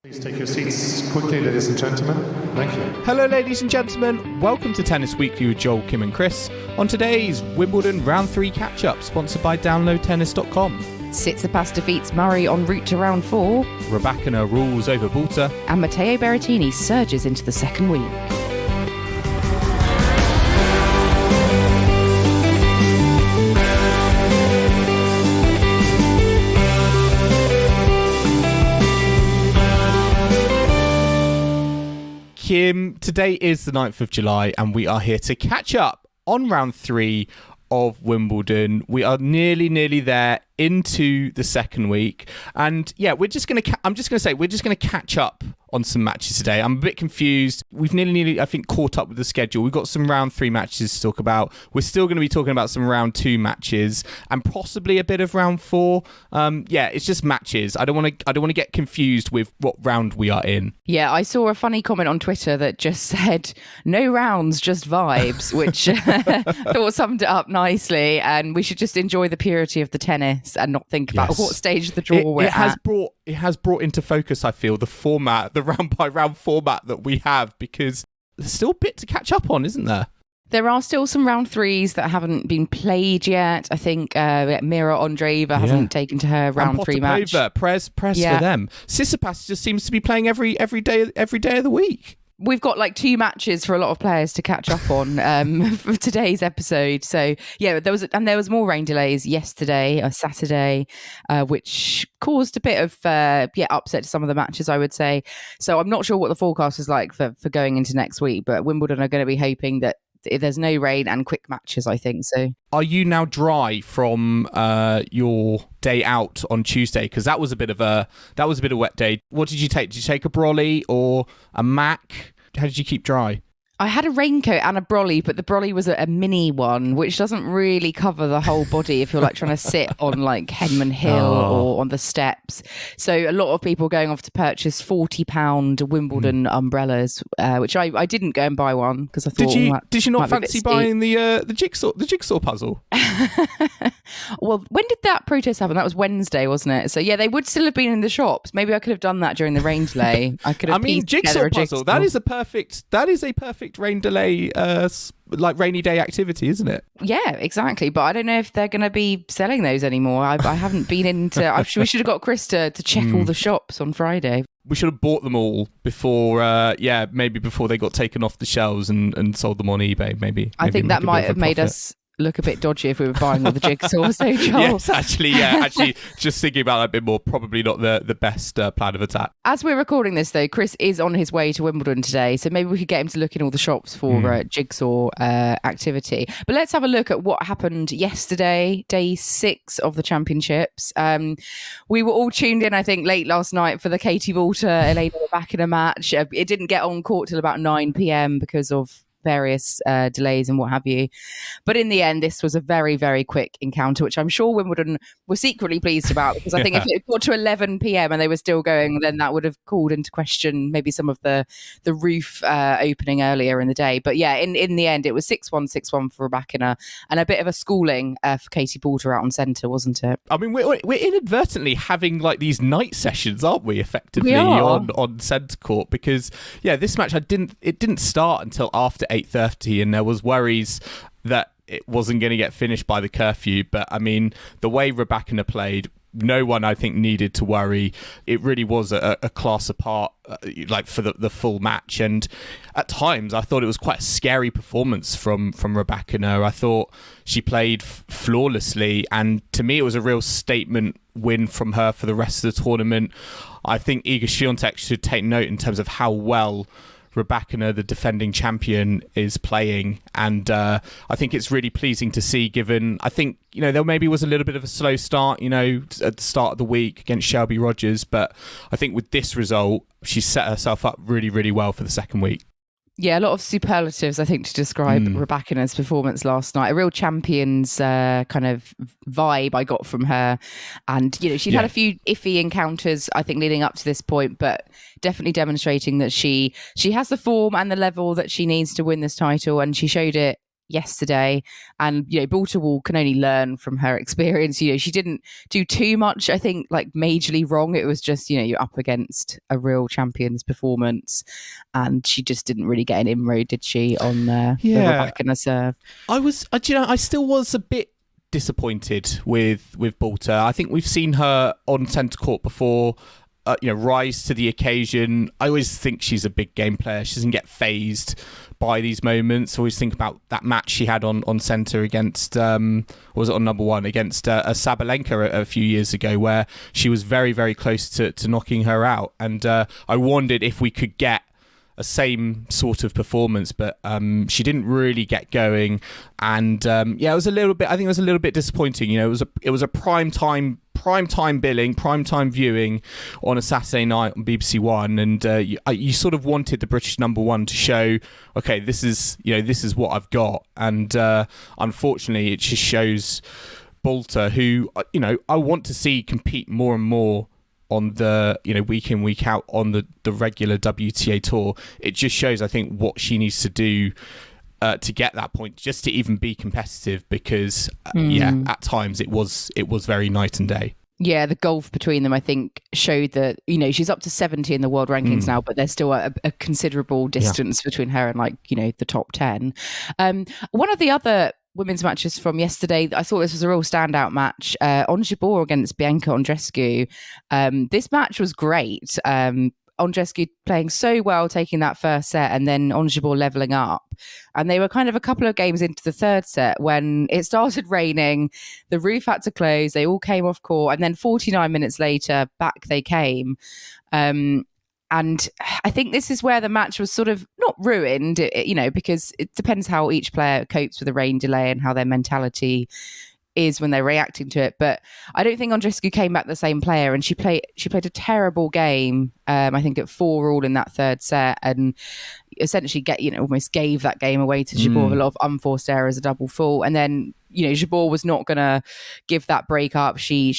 Please take your seats quickly, ladies and gentlemen. Thank you. Hello, ladies and gentlemen. Welcome to Tennis Weekly with Joel, Kim and Chris. On today's Wimbledon Round 3 catch-up, sponsored by DownloadTennis.com. Tsitsipas defeats Murray en route to round 4. Rybakina rules over Balta. And Matteo Berrettini surges into the second week. Kim, today is the 9th of July and we are here to catch up on round 3 of Wimbledon. We are nearly there into the second week. And yeah, I'm just going to catch up on some matches today. I'm a bit confused. We've nearly, I think, caught up with the schedule. We've got some round 3 matches to talk about. We're still going to be talking about some round 2 matches and possibly a bit of round 4. Yeah, it's just matches. I don't want to get confused with what round we are in. Yeah, I saw a funny comment on Twitter that just said, no rounds, just vibes, which I thought summed it up nicely. And we should just enjoy the purity of the tennis and not think about what stage of the draw we're at. It has brought into focus, I feel, the format, the round by round format that we have, because there's still a bit to catch up on, isn't there? There are still some round 3s that haven't been played yet. I think Mira Andreeva hasn't taken to her round 3 match. Press for them. Tsitsipas just seems to be playing every day of the week. We've got like 2 matches for a lot of players to catch up on for today's episode. So yeah, there was more rain delays yesterday, Saturday, which caused a bit of upset to some of the matches, I would say. So I'm not sure what the forecast is like for going into next week, but Wimbledon are going to be hoping that there's no rain and quick matches, I think. So are you now dry from your day out on Tuesday? Because that was a bit of a wet day. What did you take? Did you take a brolly or a Mac? How did you keep dry? I had a raincoat and a brolly, but the brolly was a mini one, which doesn't really cover the whole body if you're like trying to sit on like Henman Hill or on the steps. So a lot of people going off to purchase £40 Wimbledon umbrellas, which I didn't go and buy one because I thought. Did you not fancy buying the jigsaw puzzle? Well, when did that protest happen? That was Wednesday, wasn't it? So yeah, they would still have been in the shops. Maybe I could have done that during the rain delay. I could have. Jigsaw puzzle. That is a perfect rain delay, like rainy day activity, isn't it? Yeah, exactly. But I don't know if they're going to be selling those anymore. I haven't been into. We should have got Chris to check all the shops on Friday. We should have bought them all before, maybe before they got taken off the shelves and sold them on eBay. Maybe I think that might have made us look a bit dodgy if we were buying all the jigsaws. So yes, actually, just thinking about that a bit more, probably not the best plan of attack. As we're recording this, though, Chris is on his way to Wimbledon today, so maybe we could get him to look in all the shops for jigsaw activity. But let's have a look at what happened yesterday, day 6 of the championships. We were all tuned in, I think, late last night for the Katie Balta Elena Rybakina match. It didn't get on court till about 9 p.m. because of various delays and what have you, but in the end this was a very, very quick encounter, which I'm sure Wimbledon were secretly pleased about, because I think if it got to 11 p.m. and they were still going, then that would have called into question maybe some of the roof opening earlier in the day. But yeah, in the end it was 6-1 for Rybakina, and a bit of a schooling for Katie Balta out on centre, wasn't it? I mean, we're inadvertently having like these night sessions, aren't we, effectively, on centre court, because this match it didn't start until after 8:30, and there was worries that it wasn't going to get finished by the curfew. But I mean, the way Rybakina played, no one, I think, needed to worry. It really was a class apart, like for the full match. And at times, I thought it was quite a scary performance from Rybakina. I thought she played flawlessly, and to me, it was a real statement win from her for the rest of the tournament. I think Iga Świątek should take note in terms of how well Rybakina, the defending champion, is playing, and I think it's really pleasing to see, given I think there maybe was a little bit of a slow start at the start of the week against Shelby Rogers, but I think with this result she's set herself up really, really well for the second week. Yeah, a lot of superlatives, I think, to describe Rybakina's performance last night. A real champion's kind of vibe I got from her. And, she'd had a few iffy encounters, I think, leading up to this point, but definitely demonstrating that she has the form and the level that she needs to win this title. And she showed it yesterday, and Baltimore can only learn from her experience. She didn't do too much, I think, like majorly wrong. It was just you're up against a real champion's performance, and she just didn't really get an inroad, did she, on the back and a serve. I still was a bit disappointed with Balta. I think we've seen her on centre court before, rise to the occasion. I always think she's a big game player. She doesn't get phased by these moments. I always think about that match she had on centre against, was it on number one, against Sabalenka a few years ago, where she was very, very close to knocking her out. And I wondered if we could get a same sort of performance, but she didn't really get going, and it was a little bit. I think it was a little bit disappointing. It was a prime time billing, prime time viewing on a Saturday night on BBC One, and you sort of wanted the British number one to show, okay, this is what I've got, and unfortunately, it just shows Balta, who I want to see compete more and more on the week in, week out on the regular WTA tour. It just shows, I think, what she needs to do to get that point, just to even be competitive, because at times it was very night and day. Yeah, the gulf between them, I think, showed that she's up to 70 in the world rankings now, but there's still a considerable distance between her and the top 10. One of the other women's matches from yesterday, I thought this was a real standout match. Ons Jabeur against Bianca Andreescu. This match was great. Andreescu playing so well, taking that first set, and then Ons Jabeur levelling up. And they were kind of a couple of games into the third set when it started raining. The roof had to close. They all came off court. And then 49 minutes later, back they came. And I think this is where the match was sort of not ruined, because it depends how each player copes with the rain delay and how their mentality is when they're reacting to it. But I don't think Andreescu came back the same player, and she played a terrible game. I think at 4-all in that third set, and essentially almost gave that game away to Jabeur. A lot of unforced errors, a double fault, and then Jabeur was not going to give that break up. She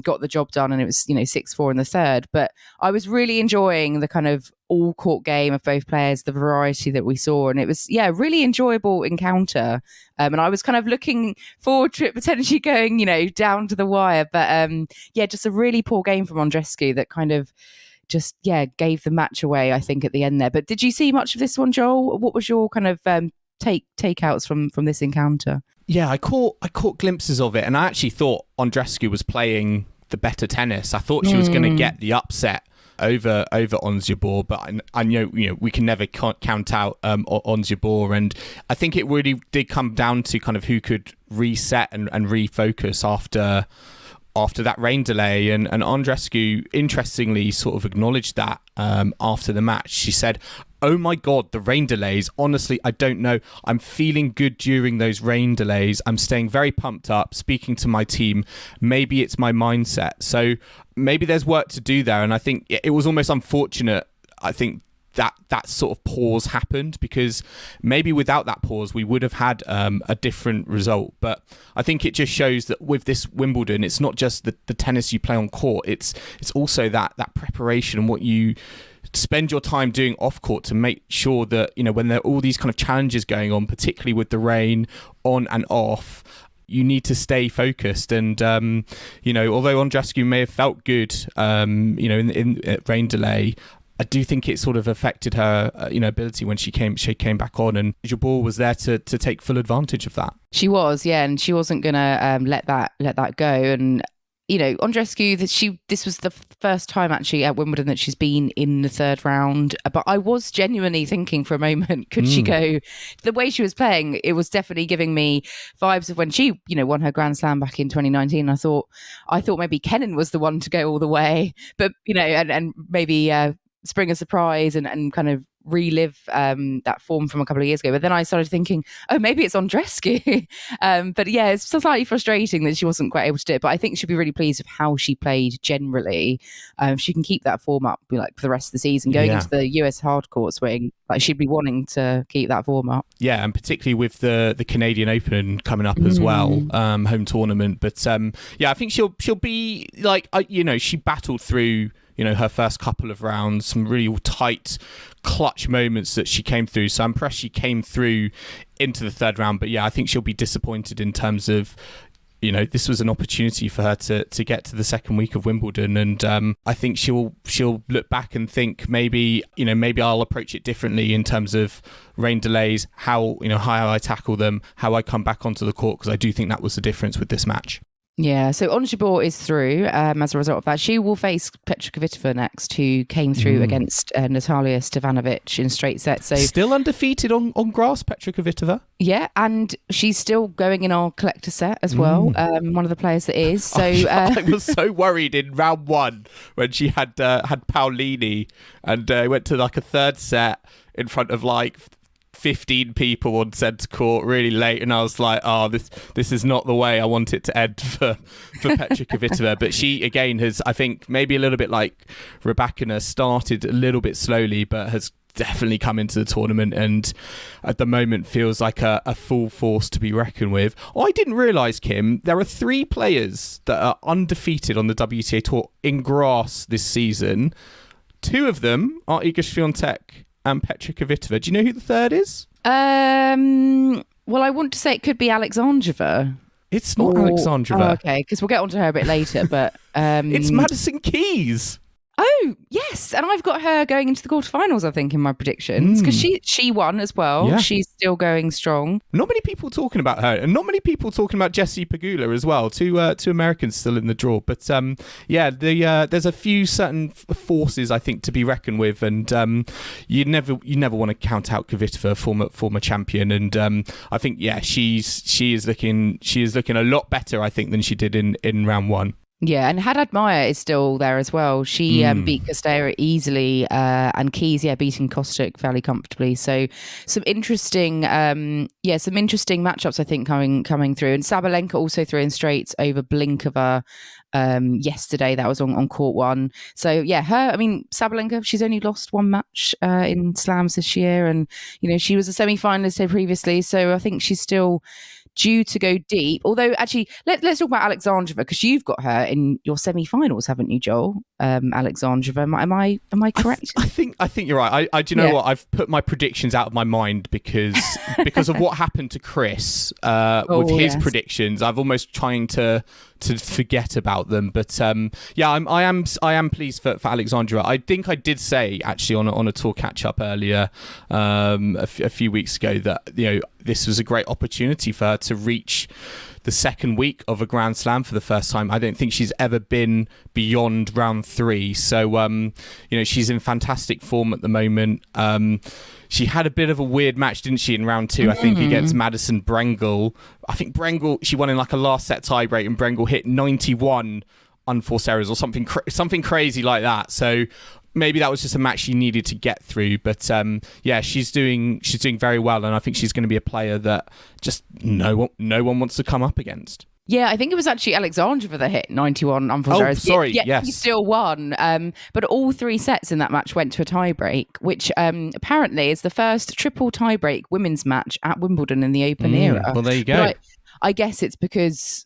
got the job done, and it was 6-4 in the third. But I was really enjoying the kind of all court game of both players, the variety that we saw, and it was a really enjoyable encounter. And I was kind of looking forward to it potentially going down to the wire. But just a really poor game from Andreescu that kind of just gave the match away, I think, at the end there. But did you see much of this one, Joel? What was your kind of takeouts from this encounter? Yeah, I caught glimpses of it, and I actually thought Andreescu was playing the better tennis. I thought she was going to get the upset over Ons Jabeur, but I know we can never count out Ons Jabeur, and I think it really did come down to kind of who could reset and refocus after that rain delay. And Andreescu, interestingly, sort of acknowledged that after the match. She said, "Oh my God, the rain delays. Honestly, I don't know. I'm feeling good during those rain delays. I'm staying very pumped up, speaking to my team. Maybe it's my mindset." So maybe there's work to do there. And I think it was almost unfortunate, I think, that sort of pause happened, because maybe without that pause we would have had a different result. But I think it just shows that with this Wimbledon, it's not just the tennis you play on court, it's also that preparation and what you spend your time doing off court to make sure that when there are all these kind of challenges going on, particularly with the rain on and off, you need to stay focused. And although Andreescu may have felt good in rain delay, I do think it sort of affected her, ability when she came back on, and Jabeur was there to take full advantage of that. She was, and she wasn't gonna let that go. And Andreescu, this was the first time actually at Wimbledon that she's been in the third round. But I was genuinely thinking for a moment, could she go? The way she was playing, it was definitely giving me vibes of when she, won her Grand Slam back in 2019. I thought maybe Kenin was the one to go all the way, but and maybe spring a surprise and kind of relive that form from a couple of years ago. But then I started thinking, oh, maybe it's Andreescu. But yeah, it's slightly frustrating that she wasn't quite able to do it. But I think she'll be really pleased with how she played generally. If she can keep that form up for the rest of the season, going into the US hardcourt swing, she'd be wanting to keep that form up. Yeah, and particularly with the Canadian Open coming up as well, home tournament. But I think she'll be she battled through her first couple of rounds, some really tight clutch moments that she came through. So I'm impressed she came through into the third round. But yeah, I think she'll be disappointed in terms of, this was an opportunity for her to get to the second week of Wimbledon, and I think she'll look back and think maybe I'll approach it differently in terms of rain delays, how I tackle them, how I come back onto the court, because I do think that was the difference with this match. Yeah, so Ons Jabeur is through as a result of that. She will face Petra Kvitova next, who came through against Natalia Stevanovic in straight sets. So still undefeated on grass, Petra Kvitova. Yeah, and she's still going in our collector set as well. One of the players that is. So I was so worried in round one when she had Paolini and went to like a third set in front of like 15 people on centre court really late, and I was like, this is not the way I want it to end for Petra Kvitova. But she again has, I think, maybe a little bit like Rybakina, started a little bit slowly but has definitely come into the tournament and at the moment feels like a full force to be reckoned with. I didn't realise, Kim, there are 3 players that are undefeated on the WTA Tour in grass this season. 2 of them are Iga Swiatek and Petra Kvitova. Do you know who the third is? Well, I want to say it could be Alexandrova. It's not Alexandrova. Oh, okay, because we'll get onto her a bit later, but it's Madison Keys. Oh, yes. And I've got her going into the quarterfinals, I think, in my predictions, because she won as well. Yeah. She's still going strong. Not many people talking about her, and not many people talking about Jessie Pegula as well. Two Americans still in the draw. But there's a few certain forces, I think, to be reckoned with, and you never want to count out Kvitova, former champion. And I think, she is looking a lot better, I think, than she did in round one. Yeah, and Haddad Maia is still there as well. She beat Kostera easily, and Keys, beating Kostyuk fairly comfortably. So some interesting matchups, I think, coming through. And Sabalenka also threw in straights over Blinkova yesterday. That was on court one. So Sabalenka, she's only lost one match in slams this year, and she was a semi-finalist here previously. So I think she's still due to go deep. Although, actually, let's talk about Alexandrova, because you've got her in your semi-finals, haven't you, Joel? Alexandrova, am I correct? I think you're right. I do you know what? I've put my predictions out of my mind because of what happened to Chris with his predictions. I've almost trying to forget about them. But I am pleased for Alexandrova. I think I did say actually on a tour catch up earlier a few weeks ago that this was a great opportunity for her to reach the second week of a Grand Slam for the first time. I don't think she's ever been beyond round 3. So, she's in fantastic form at the moment. She had a bit of a weird match, didn't she, in round 2, I think, against Madison Brengel. I think Brengel, she won in like a last set tiebreak, and Brengel hit 91 unforced errors or something crazy like that. So maybe that was just a match she needed to get through. But she's doing very well, and I think she's going to be a player that just no one wants to come up against. Yeah, I think it was actually Alexandrova that hit 91 unforced errors. Sorry, yes. He still won. But all 3 sets in that match went to a tiebreak, which apparently is the first triple tiebreak women's match at Wimbledon in the Open era. Well, there you go. I guess it's because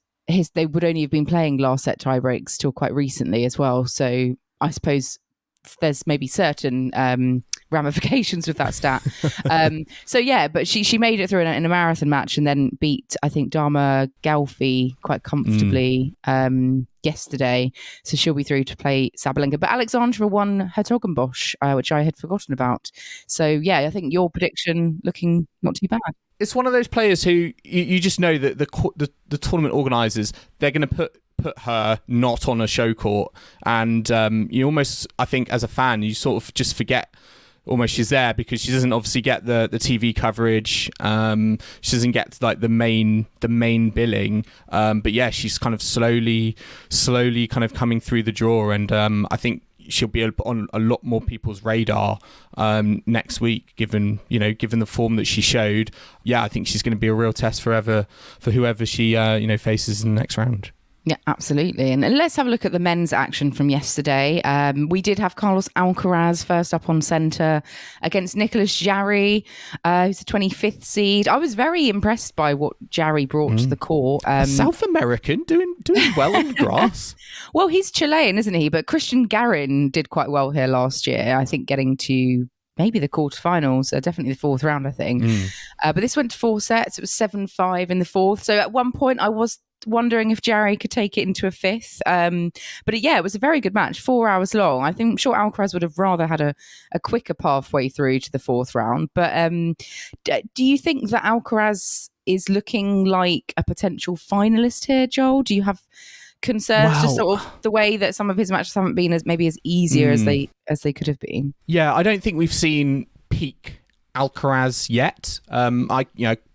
they would only have been playing last set tiebreaks till quite recently as well. So I suppose there's maybe certain ramifications with that stat. But she made it through in a marathon match and then beat, I think, Dharma Galfi quite comfortably yesterday. So she'll be through to play Sabalenka. But Alexandra won Hertogenbosch, which I had forgotten about. So I think your prediction looking not too bad. It's one of those players who you just know that the tournament organisers, they're going to put her not on a show court, and you almost, I think, as a fan, you sort of just forget almost she's there because she doesn't obviously get the TV coverage. She doesn't get like the main billing, but she's kind of slowly kind of coming through the draw, and I think she'll be on a lot more people's radar next week, given the form that she showed. I think she's going to be a real test for whoever she faces in the next round. Yeah, absolutely. And let's have a look at the men's action from yesterday. We did have Carlos Alcaraz first up on centre against Nicolas Jarry, who's the 25th seed. I was very impressed by what Jarry brought to the court. South American doing well on grass. Well, he's Chilean, isn't he? But Christian Garin did quite well here last year, I think, getting to maybe the quarterfinals, definitely the fourth round, I think. But this went to 4 sets. It was 7-5 in the fourth. So at one point I was wondering if Jarry could take it into a fifth. But it was a very good match, 4 hours long. I think I'm sure Alcaraz would have rather had a quicker pathway through to the fourth round. But do you think that Alcaraz is looking like a potential finalist here, Joel? Do you have concerns just sort of the way that some of his matches haven't been as easier as they could have been? Yeah, I don't think we've seen peak Alcaraz yet.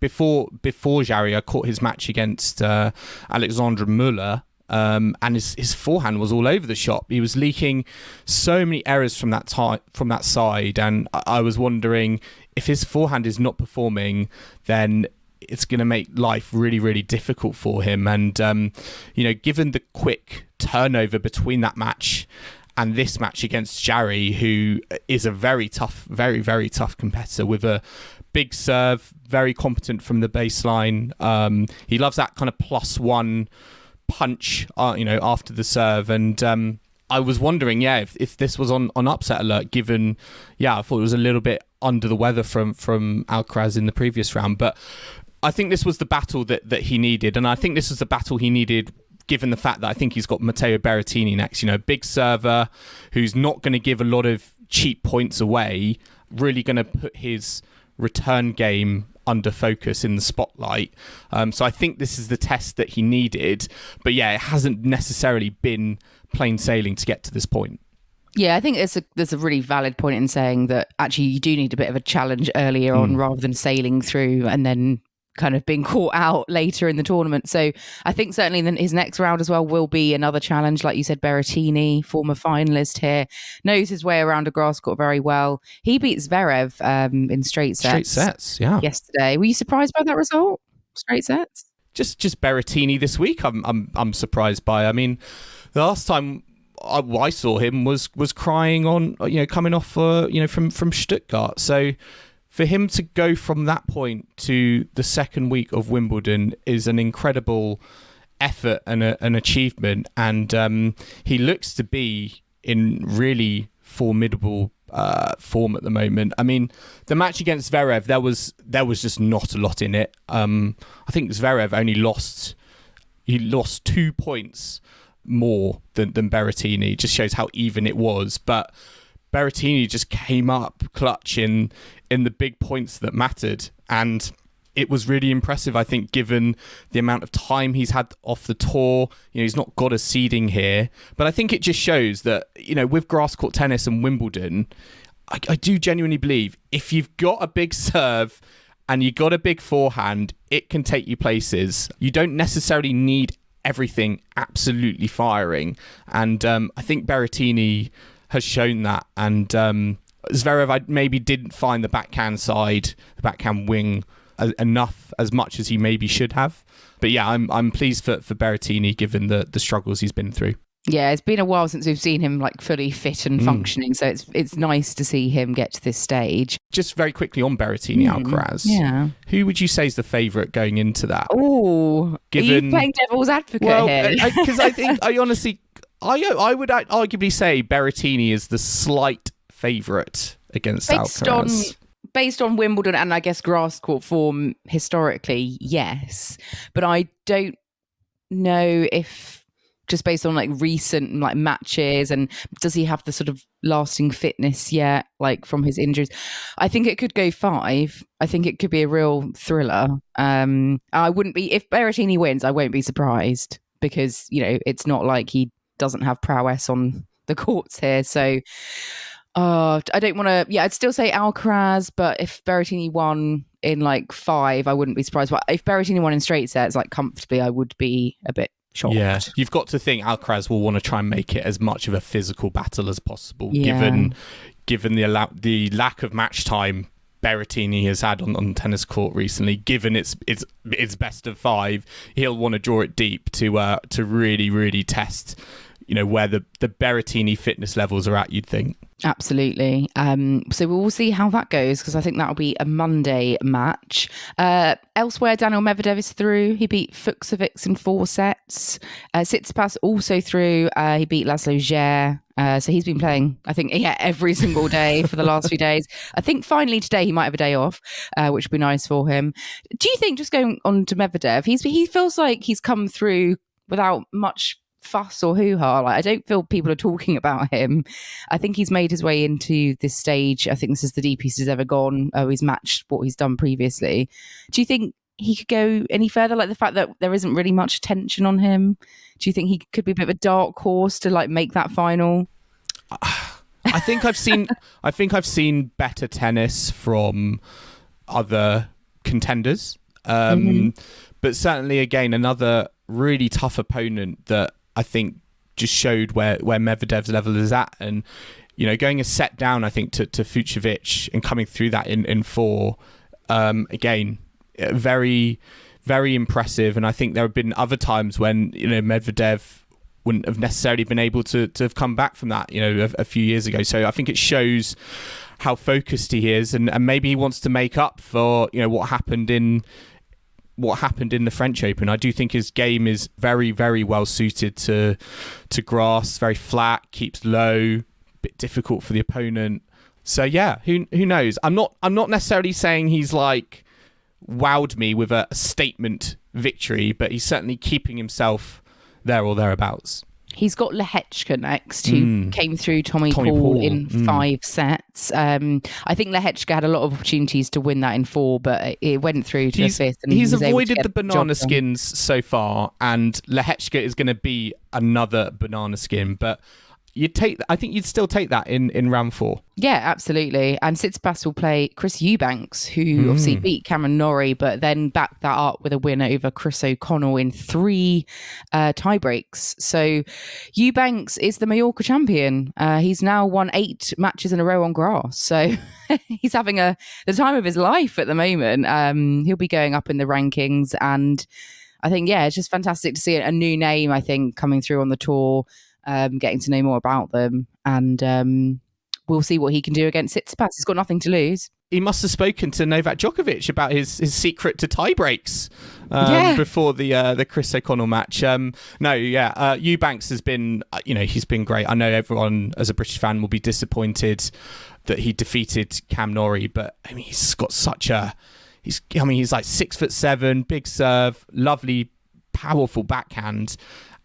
Before Jarry, I caught his match against Alexandra Muller, and his forehand was all over the shop. He was leaking so many errors from that side, and I was wondering if his forehand is not performing, then it's going to make life really, really difficult for him. And given the quick turnover between that match and this match against Jarry, who is a very tough, very, very tough competitor with a big serve, very competent from the baseline. He loves that kind of +1 punch, after the serve. And I was wondering, if this was on upset alert, given, I thought it was a little bit under the weather from Alcaraz in the previous round. But I think this was the battle that he needed. And I think this was the battle he needed given the fact that I think he's got Matteo Berrettini next, big server who's not going to give a lot of cheap points away, really going to put his return game under focus in the spotlight. So I think this is the test that he needed. But it hasn't necessarily been plain sailing to get to this point. Yeah, I think there's a really valid point in saying that actually you do need a bit of a challenge earlier on rather than sailing through and then kind of being caught out later in the tournament. So I think certainly then his next round as well will be another challenge. Like you said, Berrettini, former finalist here, knows his way around a grass court very well. He beat Zverev in straight sets. Yesterday. Were you surprised by that result? Straight sets? Just Berrettini this week. I'm surprised by. I mean, the last time I saw him was crying on coming off from Stuttgart. So for him to go from that point to the second week of Wimbledon is an incredible effort and an achievement. And he looks to be in really formidable form at the moment. I mean, the match against Zverev, there was just not a lot in it. I think Zverev only lost 2 points more than Berrettini. It just shows how even it was. But Berrettini just came up clutch in the big points that mattered, and it was really impressive, I think, given the amount of time he's had off the tour. He's not got a seeding here, but I think it just shows that with grass court tennis and Wimbledon, I do genuinely believe if you've got a big serve and you got a big forehand, it can take you places. You don't necessarily need everything absolutely firing, and I think Berrettini has shown that. And Zverev, I maybe didn't find the backhand wing as much as he maybe should have. But I'm pleased for Berrettini given the struggles he's been through. Yeah, it's been a while since we've seen him like fully fit and functioning, so it's nice to see him get to this stage. Just very quickly on Berrettini Alcaraz, who would you say is the favourite going into that? Oh, are you playing devil's advocate here? Because I think I would arguably say Berrettini is the slight favourite against Alcaraz. Based on Wimbledon and I guess grass court form historically, yes, but I don't know if just based on like recent like matches and does he have the sort of lasting fitness yet, like from his injuries. I think it could go 5. I think it could be a real thriller. I wouldn't be, if Berrettini wins, I won't be surprised because it's not like he doesn't have prowess on the courts here. So I don't want to, I'd still say Alcaraz, but if Berrettini won in like 5, I wouldn't be surprised. But if Berrettini won in straight sets, like comfortably, I would be a bit shocked. Yeah, you've got to think Alcaraz will want to try and make it as much of a physical battle as possible, given the lack of match time Berrettini has had on tennis court recently. Given it's best of 5, he'll want to draw it deep to really, really test where the Berrettini fitness levels are at, you'd think. Absolutely. So we'll see how that goes because I think that'll be a Monday match. Elsewhere, Daniil Medvedev is through. He beat Fucsovics in 4 sets. Tsitsipas also through. He beat Laszlo Djere So he's been playing, I think, every single day for the last few days. I think finally today he might have a day off, which would be nice for him. Do you think, just going on to Medvedev, he feels like he's come through without much fuss or hoo-ha? Like, I don't feel people are talking about him. I think he's made his way into this stage. I think this is the deepest he's ever gone. He's matched what he's done previously. Do you think he could go any further? Like, the fact that there isn't really much attention on him, do you think he could be a bit of a dark horse to like make that final? I think I've seen better tennis from other contenders, but certainly again another really tough opponent that I think just showed where Medvedev's level is at. And, going a set down, I think, to Fucsovics and coming through that in 4, again, very, very impressive. And I think there have been other times when, Medvedev wouldn't have necessarily been able to have come back from that, a few years ago. So I think it shows how focused he is, and maybe he wants to make up for, what happened in the French Open. I do think his game is very, very well suited to grass, very flat, keeps low, bit difficult for the opponent. So yeah, who knows? I'm not necessarily saying he's like wowed me with a statement victory, but he's certainly keeping himself there or thereabouts. He's got Lehechka next, who came through Tommy Paul in 5 sets. I think Lehechka had a lot of opportunities to win that in 4, but it went through to the 5th. And he's avoided the banana skins so far, and Lehechka is going to be another banana skin. But I think you'd still take that in round 4. Yeah, absolutely. And Tsitsipas will play Chris Eubanks, who obviously beat Cameron Norrie, but then backed that up with a win over Chris O'Connell in 3 tie breaks. So Eubanks is the Mallorca champion. He's now won 8 matches in a row on grass. So he's having the time of his life at the moment. He'll be going up in the rankings. And I think, it's just fantastic to see a new name, I think, coming through on the tour. Getting to know more about them, and we'll see what he can do against Tsitsipas. He's got nothing to lose. He must have spoken to Novak Djokovic about his secret to tie breaks before the Chris O'Connell match. Eubanks has been, he's been great. I know everyone as a British fan will be disappointed that he defeated Cam Norrie, but I mean, he's got he's like 6'7", big serve, lovely, powerful backhand.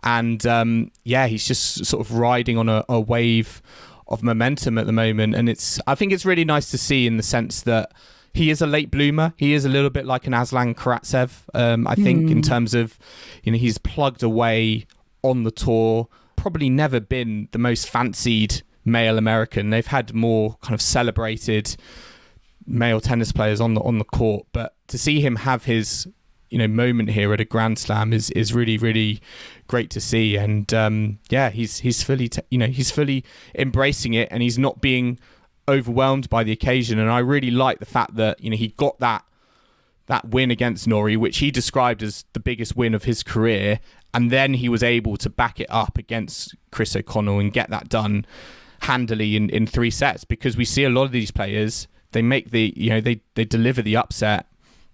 And he's just sort of riding on a wave of momentum at the moment. And I think it's really nice to see, in the sense that he is a late bloomer. He is a little bit like an Aslan Karatsev, I think, in terms of, he's plugged away on the tour. Probably never been the most fancied male American. They've had more kind of celebrated male tennis players on the court. But to see him have his moment here at a Grand Slam is really, really great to see. And he's fully he's fully embracing it, and he's not being overwhelmed by the occasion. And I really like the fact that he got that win against Norrie, which he described as the biggest win of his career, and then he was able to back it up against Chris O'Connell and get that done handily in 3 sets. Because we see a lot of these players, they make they deliver the upset,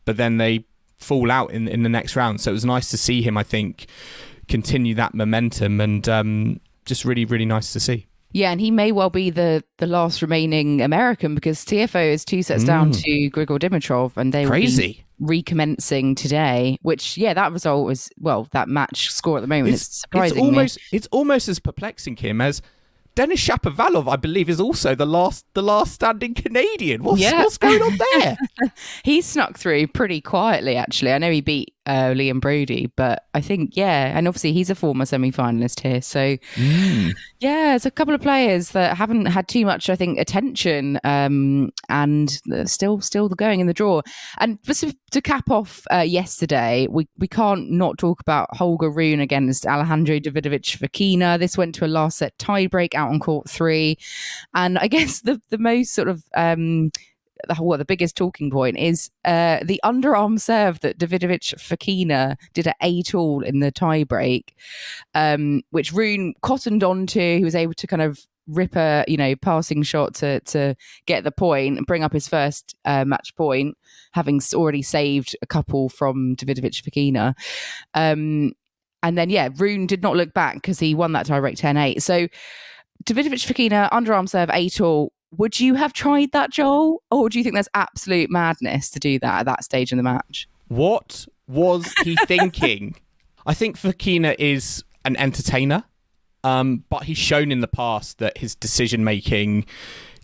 but then they fall out in the next round. So it was nice to see him, I think, continue that momentum, and just really, really nice to see. Yeah, and he may well be the last remaining American, because Tiafoe is 2 sets down to Grigor Dimitrov, and they will be recommencing today, which, that result was, that match score at the moment is surprising. It's almost as perplexing, Kim, as Denis Shapovalov, I believe, is also the last standing Canadian. What's going on there? He snuck through pretty quietly, actually. I know he beat Liam Brody, but I think, and obviously he's a former semi-finalist here. So, it's a couple of players that haven't had too much, I think, attention, and still going in the draw. And just to cap off yesterday, we can't not talk about Holger Rune against Alejandro Davidovich Fokina. This went to a last set tiebreak out on court 3. And I guess the most sort of the biggest talking point is the underarm serve that Davidovich Fokina did at 8-all in the tiebreak, which Rune cottoned onto. He was able to kind of rip a passing shot to get the point and bring up his first match point, having already saved a couple from Davidovich Fokina. And then Rune did not look back, because he won that tiebreak 10-8. So Davidovich Fokina, underarm serve 8-all. Would you have tried that, Joel? Or do you think there's absolute madness to do that at that stage in the match? What was he thinking? I think Fokina is an entertainer, but he's shown in the past that his decision-making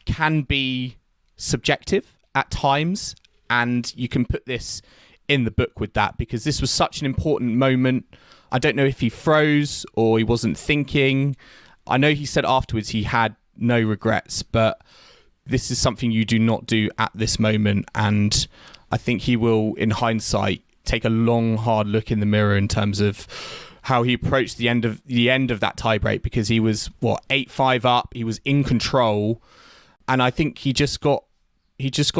can be subjective at times, and you can put this in the book with that because this was such an important moment. I don't know if he froze or he wasn't thinking. I know he said afterwards he had no regrets, but this is something you do not do at this moment, and I think he will, in hindsight, take a long, hard look in the mirror in terms of how he approached the end of that tiebreak, because he was 8-5 up, he was in control, and I think he just got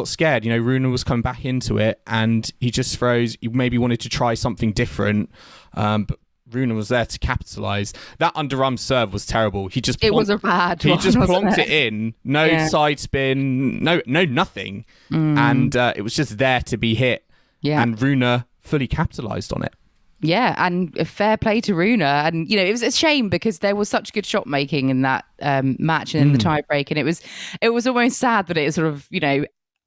scared. Rune was coming back into it, and he just froze. He maybe wanted to try something different, but Rune was there to capitalise. That underarm serve was terrible. It was a bad one. He just plonked it in, no side spin, no nothing, and it was just there to be hit. Yeah, and Rune fully capitalised on it. Yeah, and fair play to Rune. And, it was a shame because there was such good shot making in that match and in the tiebreak. And it was almost sad that it sort of,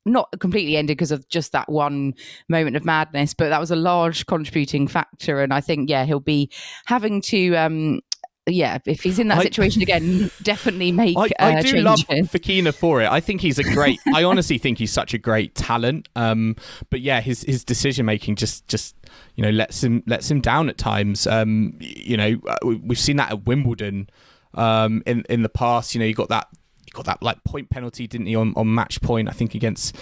not completely ended because of just that one moment of madness. But that was a large contributing factor. And I think, he'll be having to... if he's in that situation again, definitely make I do changes. Love Fokina for it. I think he's I honestly think he's such a great talent. But his decision making just lets him down at times. We've seen that at Wimbledon in the past. You got that like point penalty, didn't he, on match point, I think, against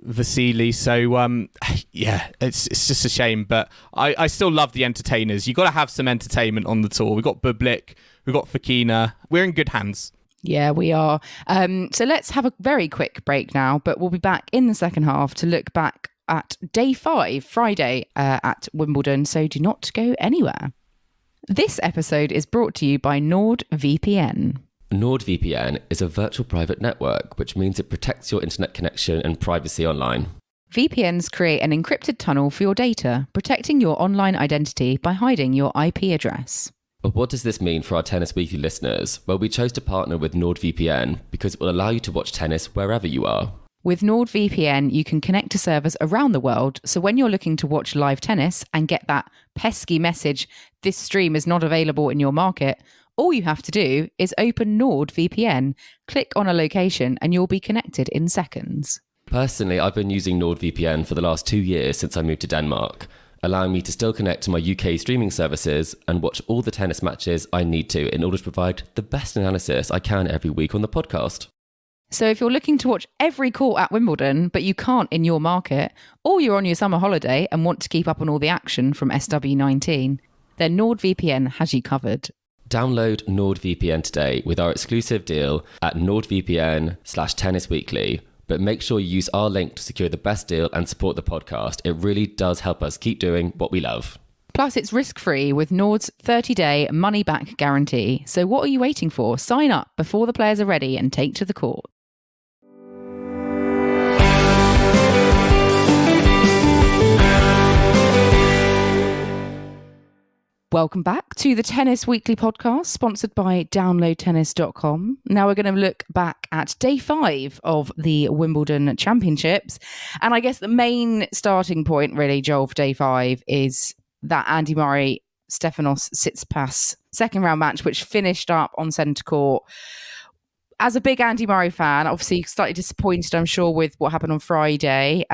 Vasily. So it's just a shame, but I still love the entertainers. You got to have some entertainment on the tour. We've got Bublik, we've got Fokina. We're in good hands. Yeah, we are. So let's have a very quick break now, but we'll be back in the second half to look back at day 5, Friday, at Wimbledon. So do not go anywhere. This episode is brought to you by NordVPN. NordVPN is a virtual private network, which means it protects your internet connection and privacy online. VPNs create an encrypted tunnel for your data, protecting your online identity by hiding your IP address. But what does this mean for our Tennis Weekly listeners? Well, we chose to partner with NordVPN because it will allow you to watch tennis wherever you are. With NordVPN, you can connect to servers around the world, so when you're looking to watch live tennis and get that pesky message, this stream is not available in your market, all you have to do is open NordVPN, click on a location, and you'll be connected in seconds. Personally, I've been using NordVPN for the last 2 years since I moved to Denmark, allowing me to still connect to my UK streaming services and watch all the tennis matches I need to in order to provide the best analysis I can every week on the podcast. So if you're looking to watch every court at Wimbledon, but you can't in your market, or you're on your summer holiday and want to keep up on all the action from SW19, then NordVPN has you covered. Download NordVPN today with our exclusive deal at nordvpn/tennisweekly. But make sure you use our link to secure the best deal and support the podcast. It really does help us keep doing what we love. Plus, it's risk-free with Nord's 30-day money-back guarantee. So what are you waiting for? Sign up before the players are ready and take to the court. Welcome back to the Tennis Weekly podcast, sponsored by downloadtennis.com. Now we're going to look back at day 5 of the Wimbledon Championships. And I guess the main starting point, really, Joel, for day 5 is that Andy Murray, Stefanos Tsitsipas second round match, which finished up on centre court. As a big Andy Murray fan, obviously slightly disappointed, I'm sure, with what happened on Friday.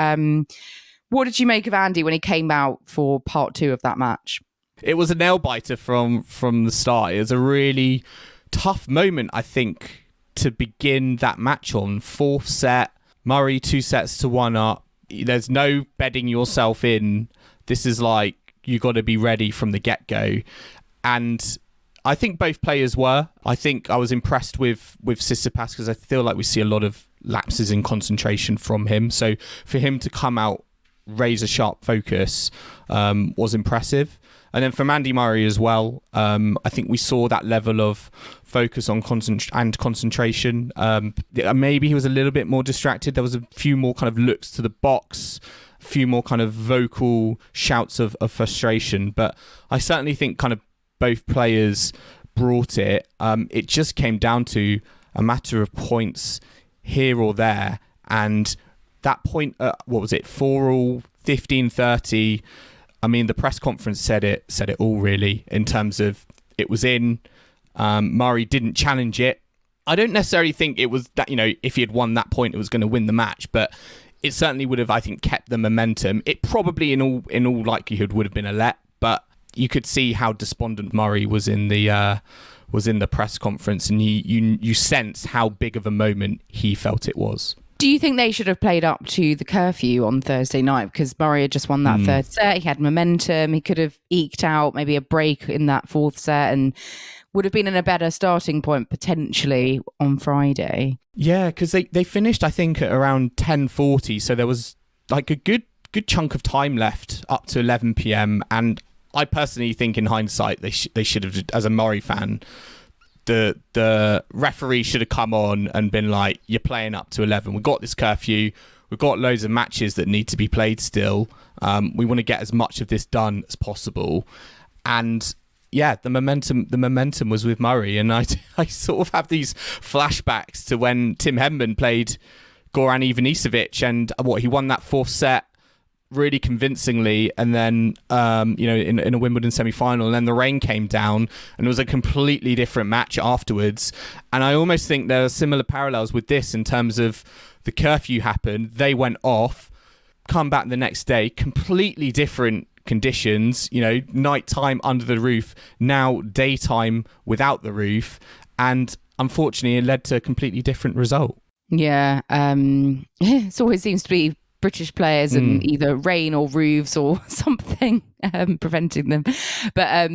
What did you make of Andy when he came out for part 2 of that match? It was a nail biter from the start. It was a really tough moment, I think, to begin that match on. 4th set, Murray 2 sets to 1 up. There's no bedding yourself in. This is like, you got to be ready from the get-go. And I think both players were. I think I was impressed with Tsitsipas because I feel like we see a lot of lapses in concentration from him. So for him to come out razor sharp focus was impressive. And then from Andy Murray as well, I think we saw that level of focus on concentration. Maybe he was a little bit more distracted. There was a few more kind of looks to the box, a few more kind of vocal shouts of frustration. But I certainly think kind of both players brought it. It just came down to a matter of points here or there, and that point, what was it, 4-all, 15-30. I mean, the press conference said it all, really, in terms of it was in. Murray didn't challenge it. I don't necessarily think it was that, if he had won that point, it was going to win the match, but it certainly would have, I think, kept the momentum. It probably, in all likelihood, would have been a let, but you could see how despondent Murray was in the press conference, and you sense how big of a moment he felt it was. Do you think they should have played up to the curfew on Thursday night? Because Murray had just won that third set. He had momentum. He could have eked out maybe a break in that fourth set and would have been in a better starting point potentially on Friday. Yeah, because they finished, I think, at around 10:40. So there was like a good chunk of time left up to 11 p.m. And I personally think in hindsight, they should have, as a Murray fan, the referee should have come on and been like, you're playing up to 11. We've got this curfew. We've got loads of matches that need to be played still. We want to get as much of this done as possible. And yeah, the momentum was with Murray. And I sort of have these flashbacks to when Tim Henman played Goran Ivanisevic, and he won that fourth set really convincingly, and then in a Wimbledon semi-final, and then the rain came down and it was a completely different match afterwards. And I almost think there are similar parallels with this in terms of the curfew happened, they went off, come back the next day, completely different conditions, nighttime under the roof, now daytime without the roof, and unfortunately it led to a completely different result. Yeah, it always seems to be British players and either rain or roofs or something preventing them. But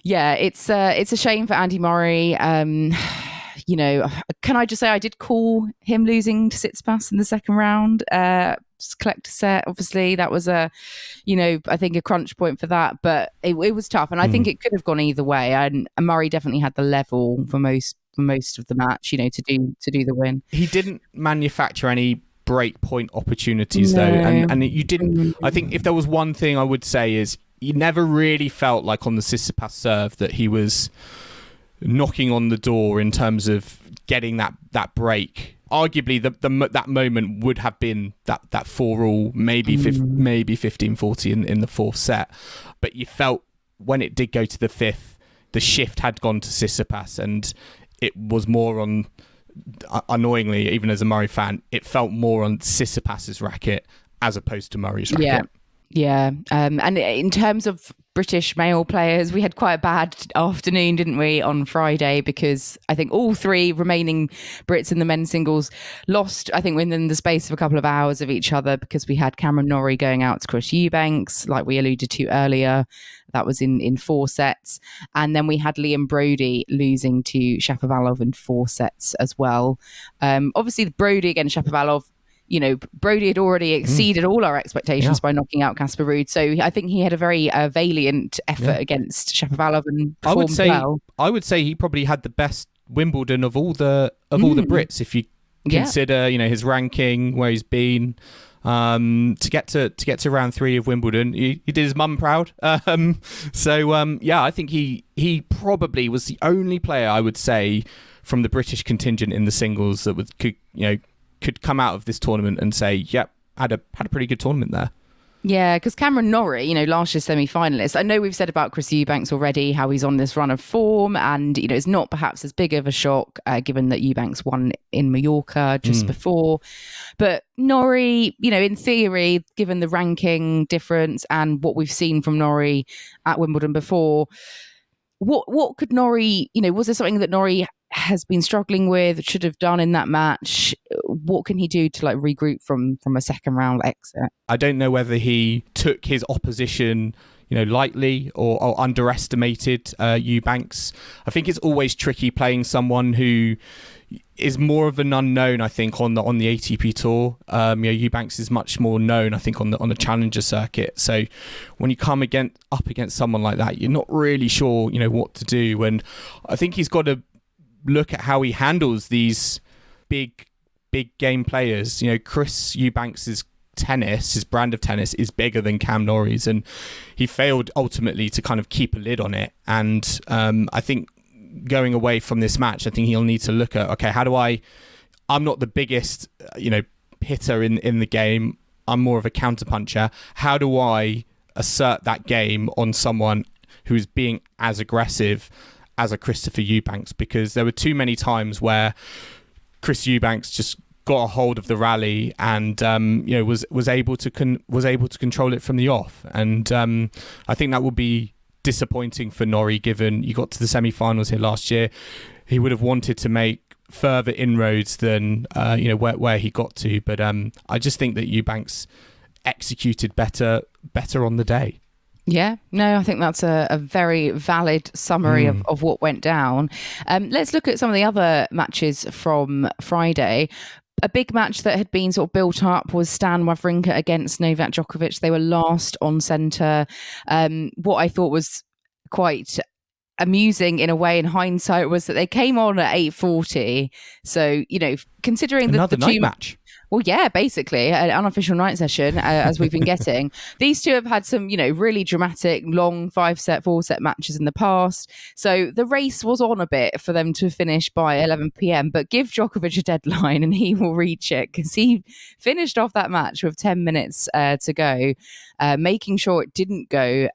it's a shame for Andy Murray. Can I just say I did call him losing to Tsitsipas in the second round. Collect a set, obviously that was I think a crunch point for that, but it was tough, and I think it could have gone either way. And Murray definitely had the level for most of the match, to do the win. He didn't manufacture any break point opportunities though, and you didn't. I think if there was one thing I would say is you never really felt like on the Tsitsipas serve that he was knocking on the door in terms of getting that break. Arguably, that moment would have been that 4-all, maybe 15-40 in the fourth set, but you felt when it did go to the fifth, the shift had gone to Tsitsipas, and it was more on. Annoyingly, even as a Murray fan, it felt more on Tsitsipas's racket as opposed to Murray's racket. Yeah. And in terms of British male players, we had quite a bad afternoon, didn't we, on Friday, because I think all three remaining Brits in the men's singles lost, I think, within the space of a couple of hours of each other, because we had Cameron Norrie going out to Chris Eubanks, like we alluded to earlier. That was in 4 sets. And then we had Liam Brodie losing to Shapovalov in 4 sets as well. Obviously, Brodie against Shapovalov, Brodie had already exceeded all our expectations by knocking out Casper Ruud. So I think he had a very valiant effort against Shapovalov and performed well. I would say he probably had the best Wimbledon of all the Brits, if you consider his ranking, where he's been. To get to round 3 of Wimbledon, he did his mum proud. I think he probably was the only player, I would say, from the British contingent in the singles that could come out of this tournament and say, yep, had a pretty good tournament there. Yeah, because Cameron Norrie, last year's semi-finalist, I know we've said about Chris Eubanks already, how he's on this run of form, and, it's not perhaps as big of a shock, given that Eubanks won in Mallorca just before. But Norrie, in theory, given the ranking difference and what we've seen from Norrie at Wimbledon before, what could Norrie, was there something that Norrie has been struggling with, should have done in that match? What can he do to regroup from a second round exit? I don't know whether he took his opposition lightly or underestimated Eubanks. I think it's always tricky playing someone who is more of an unknown, I think, on the ATP tour. Eubanks is much more known, I think, on the challenger circuit. So when you come up against someone like that, you're not really sure what to do. And I think he's got to look at how he handles these big game players. Chris Eubanks's tennis, his brand of tennis, is bigger than Cam Norrie's, and he failed ultimately to kind of keep a lid on it. And I think going away from this match, I think he'll need to look at, okay, how do I'm not the biggest, hitter in the game. I'm more of a counterpuncher. How do I assert that game on someone who is being as aggressive as a Christopher Eubanks? Because there were too many times where Chris Eubanks just got a hold of the rally and was able to control it from the off. And I think that will be disappointing for Norrie, given you got to the semi-finals here last year. He would have wanted to make further inroads than where he got to, but I just think that Eubanks executed better on the day. Yeah, no, I think that's a very valid summary of what went down. Let's look at some of the other matches from Friday. A big match that had been sort of built up was Stan Wawrinka against Novak Djokovic. They were last on centre. What I thought was quite amusing in a way in hindsight was that they came on at 8:40. So, considering another the night two match. Well, yeah, basically an unofficial night session, as we've been getting. These two have had some, really dramatic, long 5-set, 4-set matches in the past. So the race was on a bit for them to finish by 11 p.m. But give Djokovic a deadline and he will reach it, because he finished off that match with 10 minutes to go, making sure it didn't go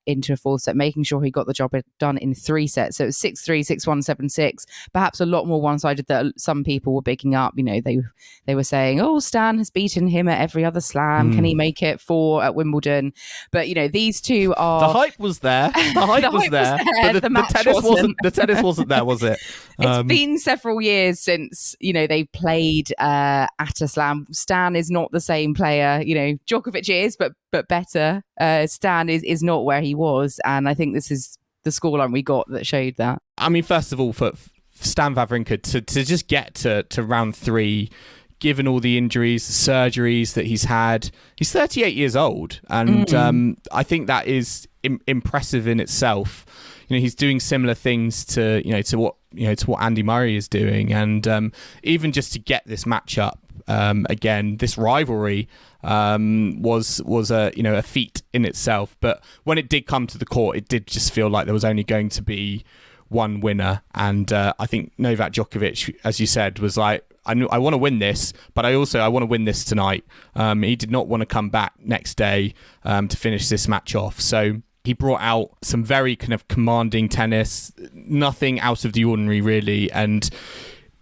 into a 4th set, making sure he got the job done in 3 sets. So it was 6-3, 6-1, 7-6, perhaps a lot more one-sided that some people were picking up. They were saying, oh, Stan has beaten him at every other slam. Can he make it 4 at Wimbledon? But, these two are... The hype was there. The hype was there. But the tennis wasn't there, was it? It's been several years since, they played at a slam. Stan is not the same player. Djokovic is, but better. Stan is not where he was. And I think this is the scoreline we got that showed that. I mean, first of all, for Stan Wawrinka to just get to round 3, given all the injuries, the surgeries that he's had, he's 38 years old. And I think that is impressive in itself. He's doing similar things to what Andy Murray is doing. And even just to get this matchup, again, this rivalry was a feat in itself. But when it did come to the court, it did just feel like there was only going to be one winner. And I think Novak Djokovic, as you said, was like, I want to win this, but I want to win this tonight. He did not want to come back next day to finish this match off. So he brought out some very kind of commanding tennis, nothing out of the ordinary really, and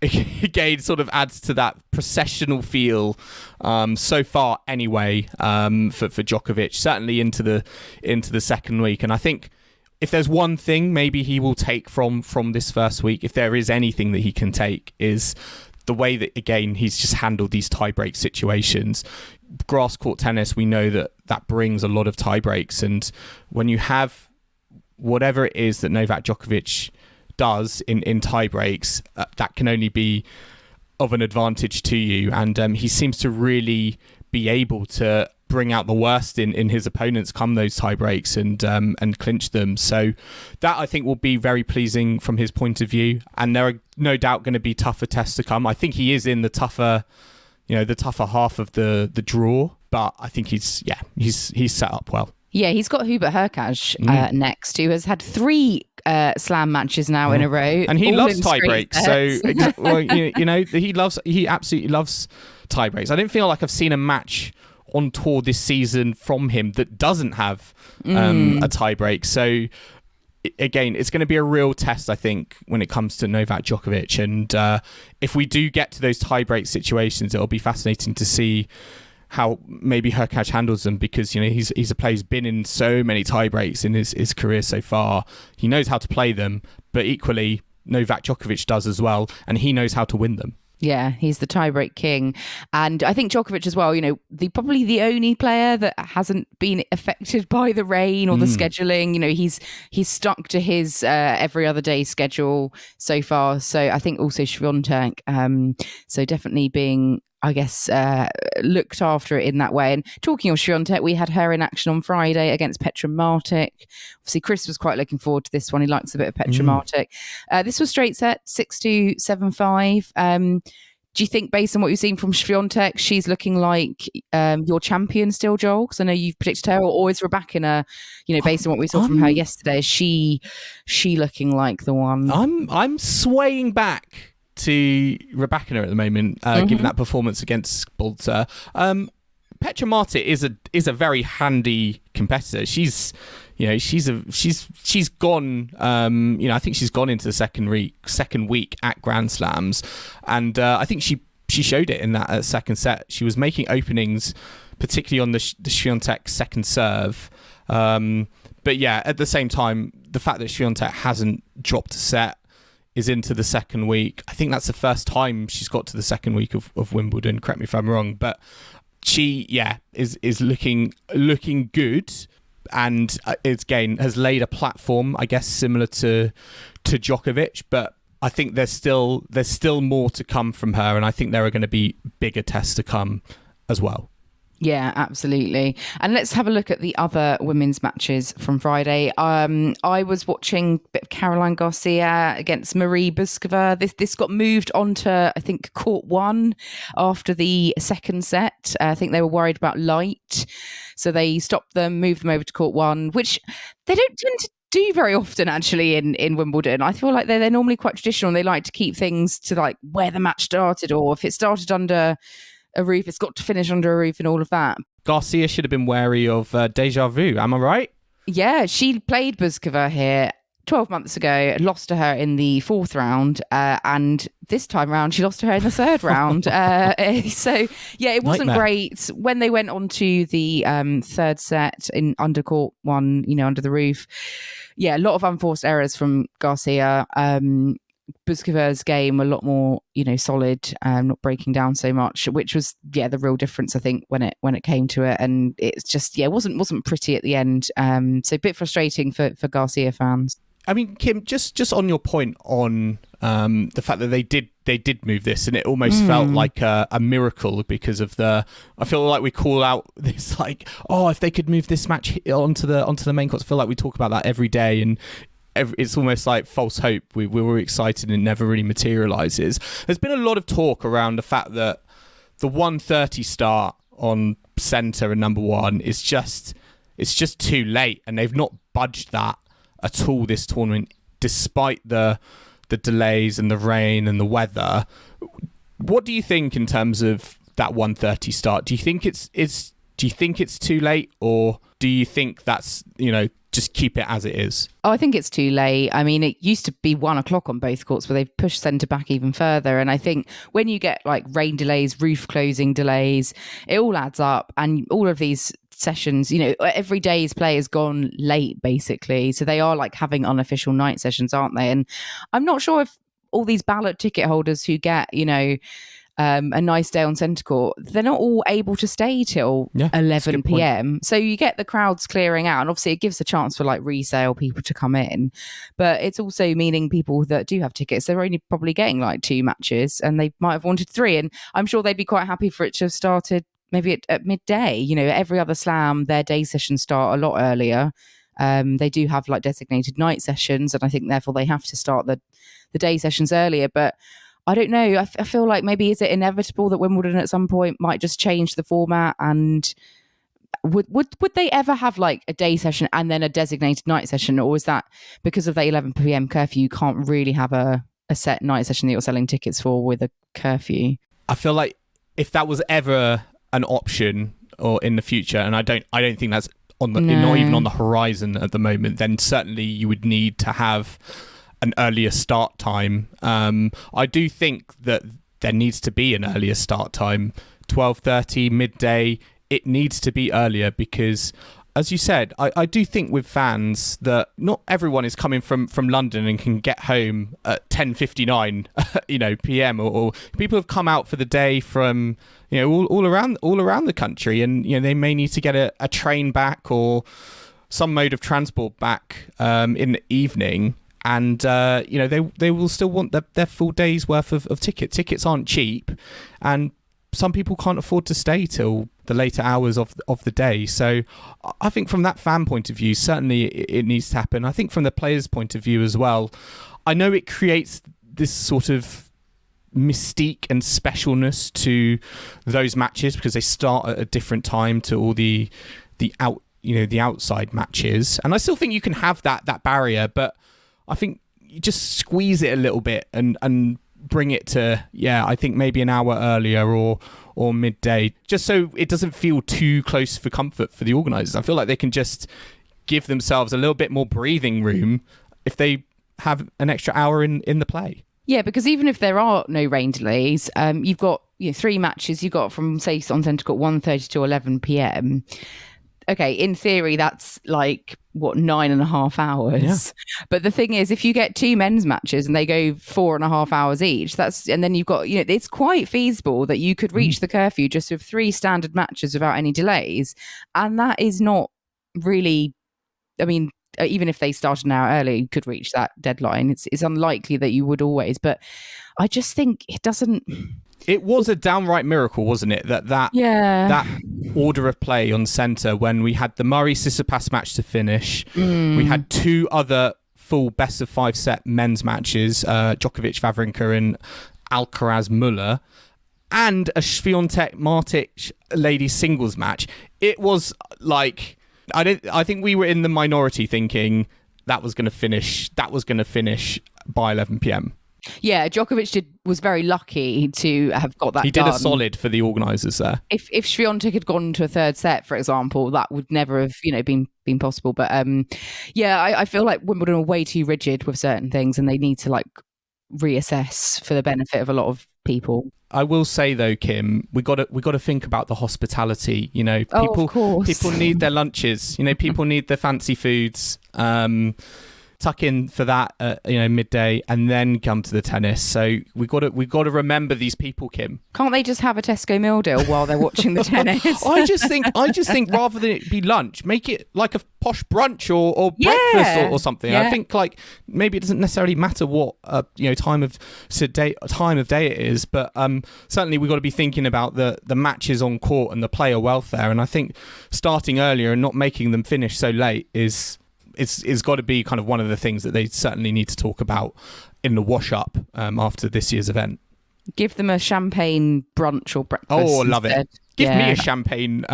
again sort of adds to that processional feel so far anyway for Djokovic, certainly into the second week. And I think if there's one thing maybe he will take from this first week, if there is anything that he can take, is the way that, again, he's just handled these tie-break situations. Grass court tennis, we know that brings a lot of tie-breaks, and when you have whatever it is that Novak Djokovic does in tie-breaks, that can only be of an advantage to you. And he seems to really be able to bring out the worst in his opponents come those tie breaks and clinch them. So that, I think, will be very pleasing from his point of view. And there are no doubt going to be tougher tests to come. I think he is in the tougher half of the draw, but I think he's set up well. Yeah, he's got Hubert Hurkacz next, who has had 3 slam matches now in a row, and he loves tie breaks. So he absolutely loves tie breaks. I don't feel like I've seen a match on tour this season from him that doesn't have a tie break. So again, it's going to be a real test, I think, when it comes to Novak Djokovic. And if we do get to those tie break situations, it'll be fascinating to see how maybe Hurkacz handles them, because he's a player who's been in so many tie breaks in his career so far. He knows how to play them, but equally Novak Djokovic does as well, and he knows how to win them. Yeah, he's the tiebreak king. And I think Djokovic as well, probably the only player that hasn't been affected by the rain or the scheduling. He's stuck to his every other day schedule so far. So I think also Swiatek. So definitely being, I guess, looked after in that way. And talking of Swiatek, we had her in action on Friday against Petra Martic. Obviously, Chris was quite looking forward to this one. He likes a bit of Petra Martic. This was straight set, 6-2, 7-5. Do you think, based on what you've seen from Swiatek, she's looking like your champion still, Joel? Because I know you've predicted her, or is Rybakina, based on what we saw from her yesterday, is she looking like the one? I'm swaying back to Rybakina at the moment, given that performance against Balta. Petra Martic is a very handy competitor. She's gone. I think she's gone into the second week at Grand Slams, and I think she showed it in that second set. She was making openings, particularly on the Swiatek second serve. But yeah, at the same time, the fact that Swiatek hasn't dropped a set, is into the second week. I think that's the first time she's got to the second week of Wimbledon. Correct me if I'm wrong, but she is looking good. And again has laid a platform, I guess, similar to Djokovic, but I think there's still more to come from her, and I think there are going to be bigger tests to come as well. Yeah, absolutely. And let's have a look at the other women's matches from Friday. I was watching a bit of Caroline Garcia against Marie Buskova. This got moved onto, I think, court 1 after the second set. I think they were worried about light, so they stopped them, moved them over to court 1, which they don't tend to do very often, actually, in Wimbledon. I feel like they're normally quite traditional, and they like to keep things to like where the match started, or if it started under a roof, it's got to finish under a roof and all of that. Garcia should have been wary of deja vu, am I right? Yeah, she played Buskova here 12 months ago, lost to her in the fourth round, and this time around she lost to her in the third round. So yeah, it wasn't great. When they went on to the third set in under court 1, under the roof, yeah, a lot of unforced errors from Garcia. Buskova's game a lot more, solid, not breaking down so much, which was the real difference, I think, when it came to it. And it's just wasn't pretty at the end. So a bit frustrating for Garcia fans. I mean, Kim, just on your point on the fact that they did move this, and it almost felt like a miracle because of I feel like we call out this like, if they could move this match onto the main courts. I feel like we talk about that every day, and it's almost like false hope. We were excited and it never really materializes. There's been a lot of talk around the fact that the 1:30 start on centre and number 1 is just too late, and they've not budged that at all this tournament, despite the delays and the rain and the weather. What do you think in terms of that 1:30 start? Do you think it's too late, or do you think that's just keep it as it is? I think it's too late. I mean, it used to be 1 o'clock on both courts, but they've pushed centre back even further. And I think when you get like rain delays, roof closing delays, it all adds up. And all of these sessions, every day's play has gone late, basically. So they are like having unofficial night sessions, aren't they? And I'm not sure if all these ballot ticket holders who get, a nice day on centre court, they're not all able to stay till 11 p.m. So you get the crowds clearing out, and obviously it gives a chance for like resale people to come in, but it's also meaning people that do have tickets, they're only probably getting like 2 matches, and they might have wanted 3, and I'm sure they'd be quite happy for it to have started maybe at midday. Every other slam, their day sessions start a lot earlier. They do have like designated night sessions, and I think therefore they have to start the day sessions earlier. But I don't know. I feel like maybe is it inevitable that Wimbledon at some point might just change the format? And would they ever have like a day session and then a designated night session, or is that because of the 11 p.m. curfew, you can't really have a set night session that you're selling tickets for with a curfew? I feel like if that was ever an option or in the future, and I don't think that's not even on the horizon at the moment, then certainly you would need to have an earlier start time. I do think that there needs to be an earlier start time, 12:30, midday. It needs to be earlier because, as you said, I do think with fans that not everyone is coming from London and can get home at 10:59, p.m. or people have come out for the day from all around the country, and they may need to get a train back or some mode of transport back in the evening. And they will still want their full day's worth of tickets. Tickets aren't cheap, and some people can't afford to stay till the later hours of the day. So I think from that fan point of view, certainly it needs to happen. I think from the players' point of view as well, I know it creates this sort of mystique and specialness to those matches because they start at a different time to all the outside matches. And I still think you can have that barrier, but I think you just squeeze it a little bit and bring it to, I think maybe an hour earlier or midday, just so it doesn't feel too close for comfort for the organisers. I feel like they can just give themselves a little bit more breathing room if they have an extra hour in the play. Yeah, because even if there are no rain delays, you've got 3 matches. You've got from, say, on centre court 1:30 to 11 p.m. Okay, in theory, that's like, 9.5 hours. Yeah. But the thing is, if you get 2 men's matches and they go 4.5 hours each, and then you've got, it's quite feasible that you could reach the curfew just with 3 standard matches without any delays. And that is not really, I mean, even if they started an hour early, you could reach that deadline. It's unlikely that you would always, but I just think it doesn't. It was a downright miracle, wasn't it? That order of play on centre when we had the Murray-Tsitsipas match to finish. We had 2 other full best of 5 set men's matches, Djokovic-Wawrinka and Alcaraz-Muller, and a Swiatek-Martic ladies singles match. It was like, I think we were in the minority thinking that was going to finish by 11 p.m. Yeah, Djokovic was very lucky to have got that. He did done. a solid for the organisers there. If Swiatek had gone to a 3rd set, for example, that would never have been possible. But I feel like Wimbledon are way too rigid with certain things, and they need to reassess for the benefit of a lot of people. I will say though, Kim, we got to think about the hospitality. Of course. People need their lunches. People need their fancy foods. Tuck in for that midday and then come to the tennis. So we got to remember these people, Kim. Can't they just have a Tesco meal deal while they're watching the tennis? I just think rather than it be lunch, make it like a posh brunch or breakfast or something. Yeah. I think maybe it doesn't necessarily matter what time of day it is, but certainly we've got to be thinking about the matches on court and the player welfare. And I think starting earlier and not making them finish so late is got to be kind of one of the things that they certainly need to talk about in the wash-up after this year's event. Give them a champagne brunch or breakfast. Oh, love instead. it. Give me a champagne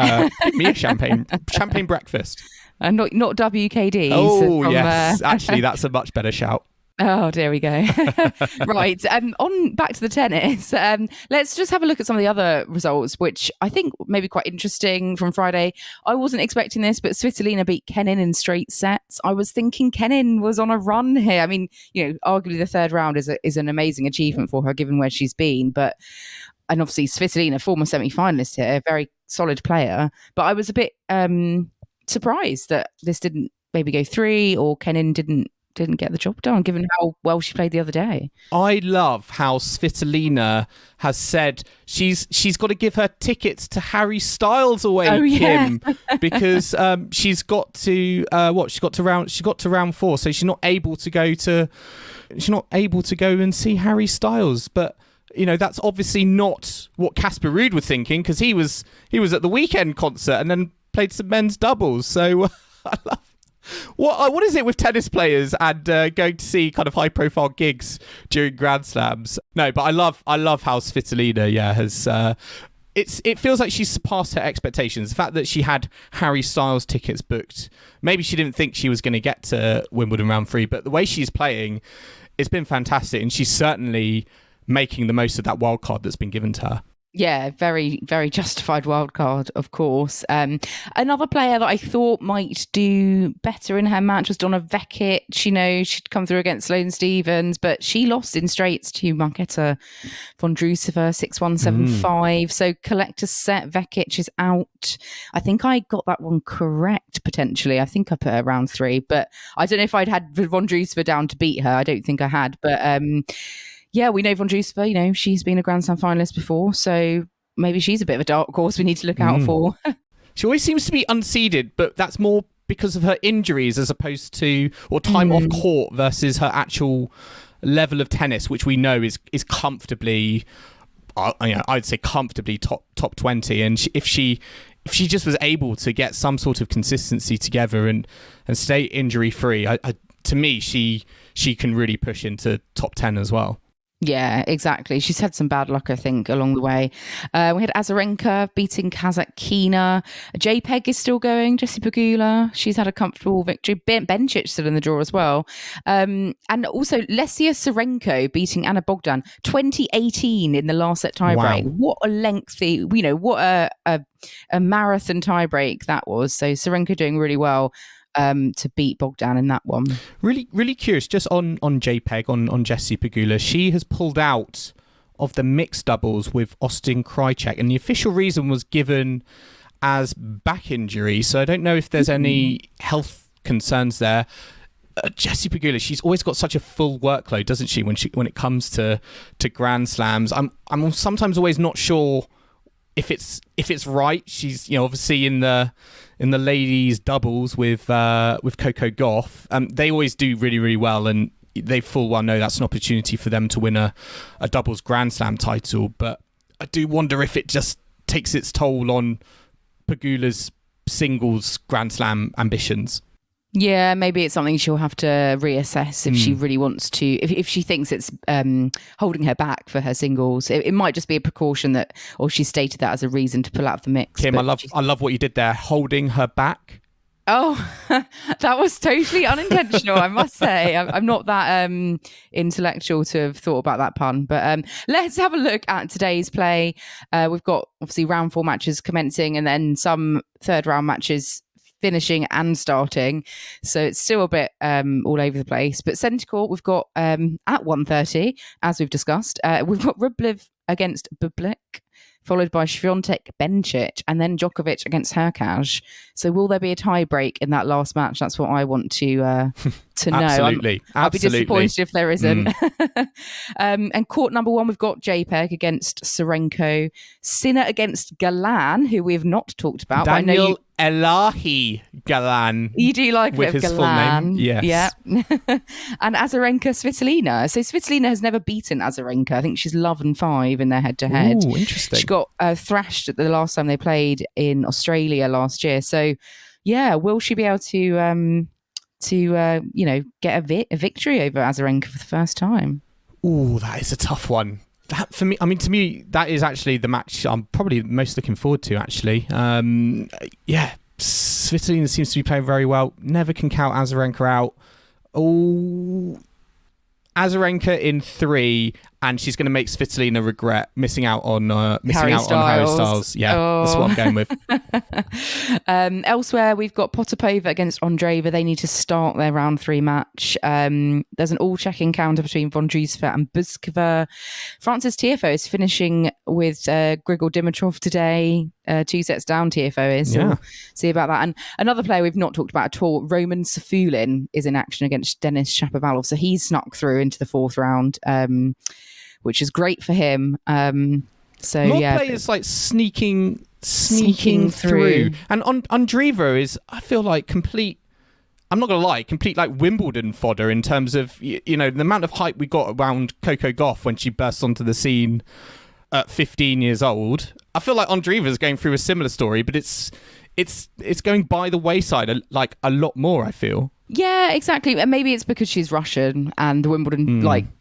breakfast. And not WKD. Oh, yes. Actually, that's a much better shout. Oh, there we go. Right. On back to the tennis. Let's just have a look at some of the other results, which I think may be quite interesting from Friday. I wasn't expecting this, but Svitolina beat Kenin in straight sets. I was thinking Kenin was on a run here. I mean, arguably the 3rd round is an amazing achievement for her, given where she's been. And obviously Svitolina, former semi-finalist here, very solid player. But I was a bit surprised that this didn't maybe go 3 or Kenin didn't get the job done, given how well she played the other day. I love how Svitolina has said she's got to give her tickets to Harry Styles away, Kim, because she's got to round 4, so she's not able to go and see Harry Styles. But that's obviously not what Casper Ruud was thinking, because he was at the weekend concert and then played some men's doubles. So I love. What is it with tennis players and going to see kind of high profile gigs during Grand Slams? No, but I love how Svitolina has it feels like she's surpassed her expectations. The fact that she had Harry Styles tickets booked, maybe she didn't think she was going to get to Wimbledon round 3, but the way she's playing, it's been fantastic, and she's certainly making the most of that wild card that's been given to her. Yeah, very, very justified wildcard, of course. Another player that I thought might do better in her match was Donna Vekic. She'd come through against Sloane Stephens, but she lost in straights to Marketa Vondrousova 6-1, 7-5. So collector's set, Vekic is out. I think I got that one correct, potentially. I think I put her round 3, but I don't know if I'd had Vondrousova down to beat her. I don't think I had, but... yeah, we know Vondrousova, she's been a Grand Slam finalist before, so maybe she's a bit of a dark horse we need to look out for. She always seems to be unseeded, but that's more because of her injuries as opposed to, or time off court versus her actual level of tennis, which we know is comfortably, I'd say comfortably top 20. And if she just was able to get some sort of consistency together and stay injury free, to me, she can really push into top 10 as well. Yeah, exactly. She's had some bad luck, I think, along the way. We had Azarenka beating Kazatkina. JPEG is still going. Jessie Pegula, she's had a comfortable victory. Bencic still in the draw as well. And also Lesia Sarenko beating Anna Bogdan. 2018 in the last set tiebreak. Wow. What a lengthy, what a marathon tiebreak that was. So Sarenko doing really well. To beat Bogdan in that one. Really, really curious. Just on JPEG, on Jessie Pegula, she has pulled out of the mixed doubles with Austin Krajicek, and the official reason was given as back injury. So I don't know if there's any health concerns there. Jessie Pegula, she's always got such a full workload, doesn't she? When it comes to Grand Slams, I'm sometimes always not sure if it's right. She's obviously in the ladies doubles with Coco Gauff. They always do really, really well, and they full well know that's an opportunity for them to win a doubles Grand Slam title. But I do wonder if it just takes its toll on Pegula's singles Grand Slam ambitions. Yeah, maybe it's something she'll have to reassess if she really wants to. If she thinks it's holding her back for her singles, it might just be a precaution or she stated that as a reason to pull out of the mix. Kim, I love what you did there, holding her back. Oh, that was totally unintentional, I must say. I'm not that intellectual to have thought about that pun. But let's have a look at today's play. We've got obviously round 4 matches commencing and then some third round matches finishing and starting, so it's still a bit all over the place. But centre court, we've got at 1:30, as we've discussed, we've got Rublev against Bublik, followed by Swiatek Bencic, and then Djokovic against Hurkacz. So will there be a tie break in that last match? That's what I want to know. Absolutely. I'll be disappointed if there isn't. And court number 1, we've got JPEG against Sarenko, Sinner against Galan, who we've not talked about. Daniel Elahi Galan. You do like a with bit his of full Galan. name. Yes. Yeah. And Azarenka Svitolina. So Svitolina has never beaten Azarenka. I think she's love and 5 in their head-to-head. Ooh, interesting. She got thrashed at the last time they played in Australia last year. So, yeah, will she be able to get a victory over Azarenka for the first time? Ooh, that is a tough one. That to me, that is actually the match I'm probably most looking forward to. Actually, Svitolina seems to be playing very well. Never can count Azarenka out. Oh, Azarenka in 3, and she's going to make Svitolina regret missing out on Harry Styles. Yeah, that's what I'm going with. Elsewhere, we've got Potapova against Andreeva. They need to start their round 3 match. There's an all-check encounter between Vondrousova and Buskova. Frances Tiafoe is finishing with Grigor Dimitrov today. 2 sets down, Tiafoe is. So we'll see about that. And another player we've not talked about at all, Roman Safulin, is in action against Denis Shapovalov. So he's snuck through into the 4th round, which is great for him. Players like sneaking through. And Andreeva is, I feel like, complete. I'm not going to lie, complete like Wimbledon fodder in terms of the amount of hype we got around Coco Gauff when she burst onto the scene at 15 years old. I feel like Andreeva is going through a similar story, but it's going by the wayside like a lot more, I feel. Yeah, exactly. And maybe it's because she's Russian and the Wimbledon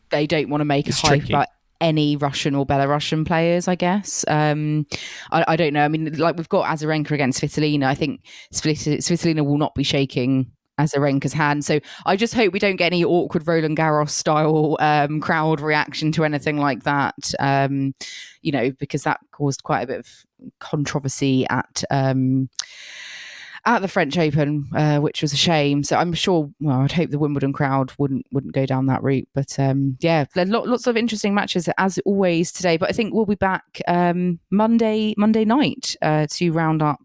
they don't want to make a hype about any Russian or Belarusian players, I guess. I don't know. I mean, like we've got Azarenka against Svitolina. I think Svitolina will not be shaking Azarenka's hand. So I just hope we don't get any awkward Roland Garros style crowd reaction to anything like that. Because that caused quite a bit of controversy at the French Open, which was a shame. So I'm sure, I'd hope the Wimbledon crowd wouldn't go down that route. But there are lots of interesting matches as always today. But I think we'll be back Monday night to round up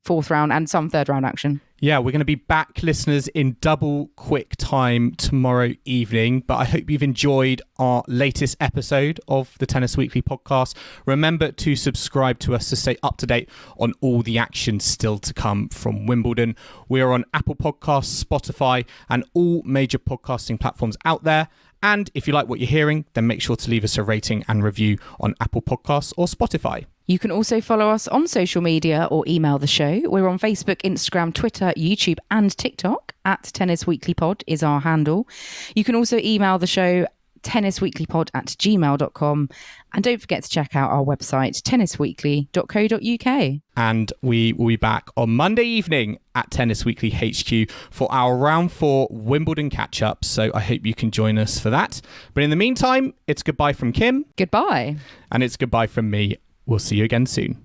4th round and some 3rd round action. Yeah, we're going to be back, listeners, in double quick time tomorrow evening. But I hope you've enjoyed our latest episode of the Tennis Weekly podcast. Remember to subscribe to us to stay up to date on all the action still to come from Wimbledon. We are on Apple Podcasts, Spotify, and all major podcasting platforms out there. And if you like what you're hearing, then make sure to leave us a rating and review on Apple Podcasts or Spotify. You can also follow us on social media or email the show. We're on Facebook, Instagram, Twitter, YouTube and TikTok. @Tennis Weekly Pod is our handle. You can also email the show tennisweeklypod@gmail.com. And don't forget to check out our website, tennisweekly.co.uk. And we will be back on Monday evening at Tennis Weekly HQ for our round 4 Wimbledon catch-up. So I hope you can join us for that. But in the meantime, it's goodbye from Kim. Goodbye. And it's goodbye from me. We'll see you again soon.